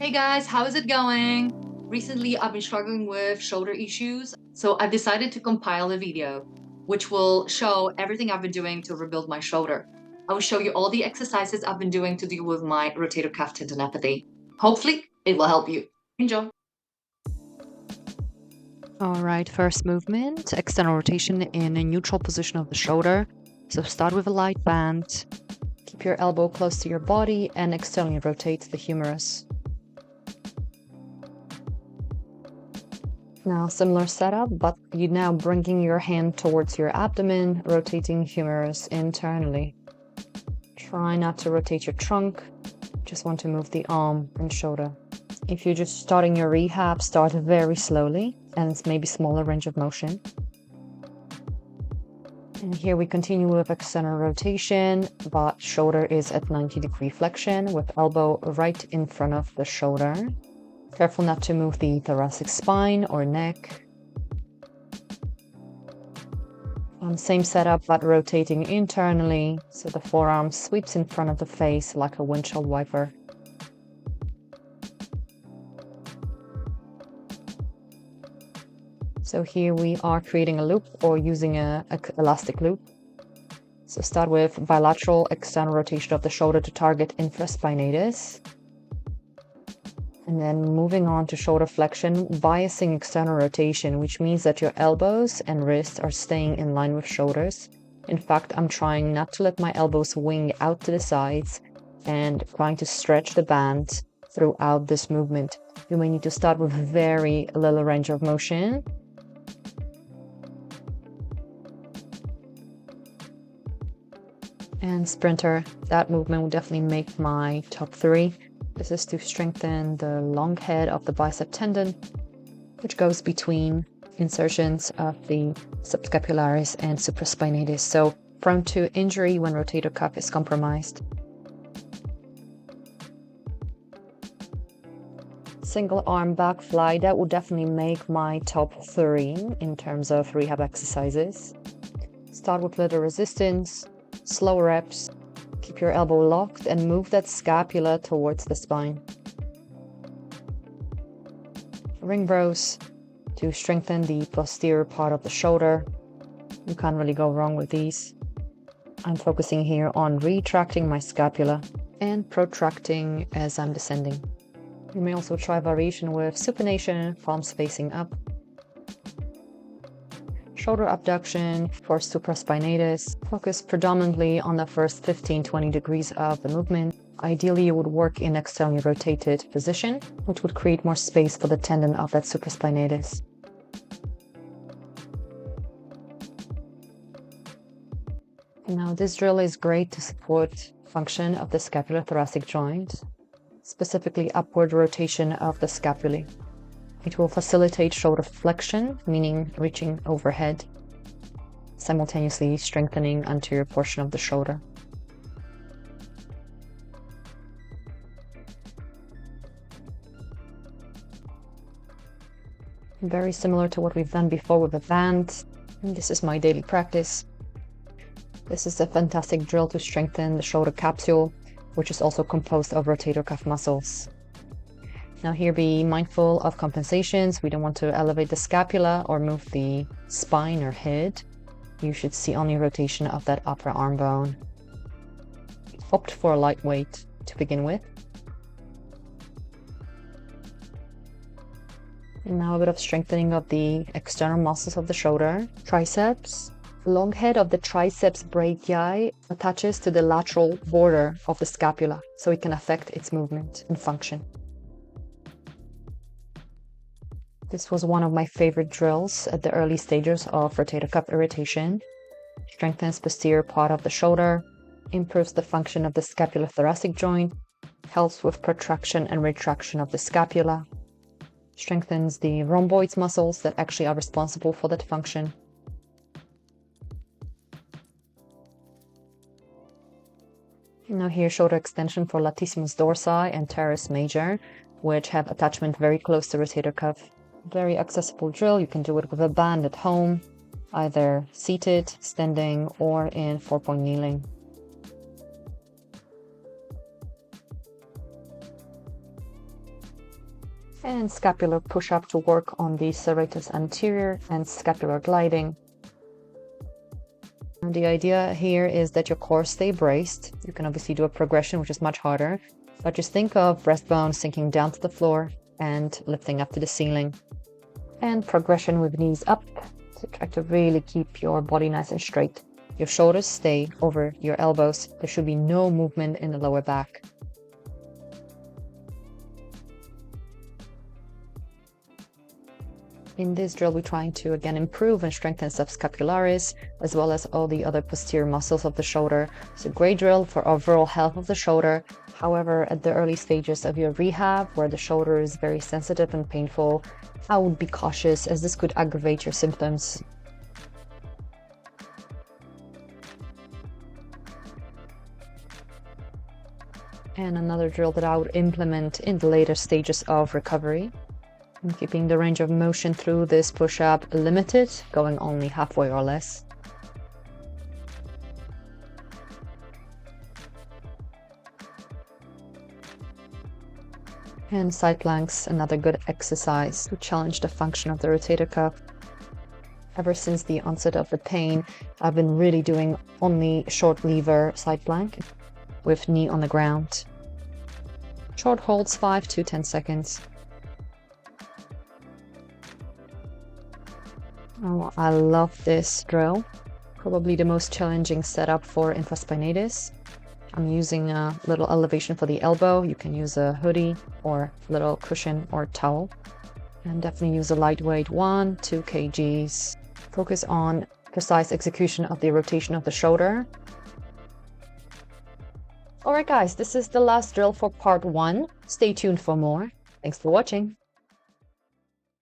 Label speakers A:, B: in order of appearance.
A: Hey guys, how is it going? Recently, I've been struggling with shoulder issues, so I've decided to compile a video which will show everything I've been doing to rebuild my shoulder. I will show you all the exercises I've been doing to deal with my rotator cuff tendinopathy. Hopefully, it will help you. Enjoy.
B: All right, first movement, external rotation in a neutral position of the shoulder. So start with a light band. Keep your elbow close to your body and externally rotate the humerus. Now, similar setup, but you're now bringing your hand towards your abdomen, rotating humerus internally. Try not to rotate your trunk. Just want to move the arm and shoulder. If you're just starting your rehab, start very slowly and it's maybe smaller range of motion. And here we continue with external rotation, but shoulder is at 90-degree flexion with elbow right in front of the shoulder. Careful not to move the thoracic spine or neck. Same setup, but rotating internally, so the forearm sweeps in front of the face like a windshield wiper. So here we are creating a loop or using a elastic loop. So start with bilateral external rotation of the shoulder to target infraspinatus. And then moving on to shoulder flexion, biasing external rotation, which means that your elbows and wrists are staying in line with shoulders. In fact, I'm trying not to let my elbows wing out to the sides and trying to stretch the band throughout this movement. You may need to start with very little range of motion. And sprinter, that movement will definitely make my top 3. This is to strengthen the long head of the bicep tendon, which goes between insertions of the subscapularis and supraspinatus, so prone to injury when rotator cuff is compromised. Single arm back fly, that will definitely make my top 3 in terms of rehab exercises. Start with little resistance, slow reps. Keep your elbow locked and move that scapula towards the spine. Ring rows to strengthen the posterior part of the shoulder. You can't really go wrong with these. I'm focusing here on retracting my scapula and protracting as I'm descending. You may also try variation with supination, palms facing up. Shoulder abduction for supraspinatus. Focus predominantly on the first 15-20 degrees of the movement. Ideally, you would work in externally rotated position, which would create more space for the tendon of that supraspinatus. Now, this drill is great to support function of the scapulothoracic joint, specifically upward rotation of the scapulae. It will facilitate shoulder flexion, meaning reaching overhead, simultaneously strengthening anterior portion of the shoulder. Very similar to what we've done before with the band. This is my daily practice. This is a fantastic drill to strengthen the shoulder capsule, which is also composed of rotator cuff muscles. Now here, be mindful of compensations. We don't want to elevate the scapula or move the spine or head. You should see only rotation of that upper arm bone. Opt for a light weight to begin with. And now a bit of strengthening of the external muscles of the shoulder. Triceps. The long head of the triceps brachii attaches to the lateral border of the scapula, so it can affect its movement and function. This was one of my favorite drills at the early stages of rotator cuff irritation. Strengthens posterior part of the shoulder, improves the function of the scapulothoracic joint, helps with protraction and retraction of the scapula, strengthens the rhomboid muscles that actually are responsible for that function. Now here, shoulder extension for latissimus dorsi and teres major, which have attachment very close to rotator cuff. Very accessible drill. You can do it with a band at home, either seated, standing, or in 4-point kneeling. And scapular push-up to work on the serratus anterior and scapular gliding. And the idea here is that your core stay braced. You can obviously do a progression, which is much harder, but just think of breastbone sinking down to the floor and lifting up to the ceiling. And progression with knees up to try to really keep your body nice and straight. Your shoulders stay over your elbows. There should be no movement in the lower back. In this drill, we're trying to again improve and strengthen subscapularis, as well as all the other posterior muscles of the shoulder. It's a great drill for overall health of the shoulder. However, at the early stages of your rehab, where the shoulder is very sensitive and painful, I would be cautious, as this could aggravate your symptoms. And another drill that I would implement in the later stages of recovery. I'm keeping the range of motion through this push-up limited, going only halfway or less. And side planks, another good exercise to challenge the function of the rotator cuff. Ever since the onset of the pain, I've been really doing only short lever side plank with knee on the ground. Short holds 5 to 10 seconds. Oh, I love this drill. Probably the most challenging setup for infraspinatus. I'm using a little elevation for the elbow. You can use a hoodie or a little cushion or towel. And definitely use a lightweight 1-2 kgs. Focus on precise execution of the rotation of the shoulder. Alright guys, this is the last drill for part 1. Stay tuned for more. Thanks for watching.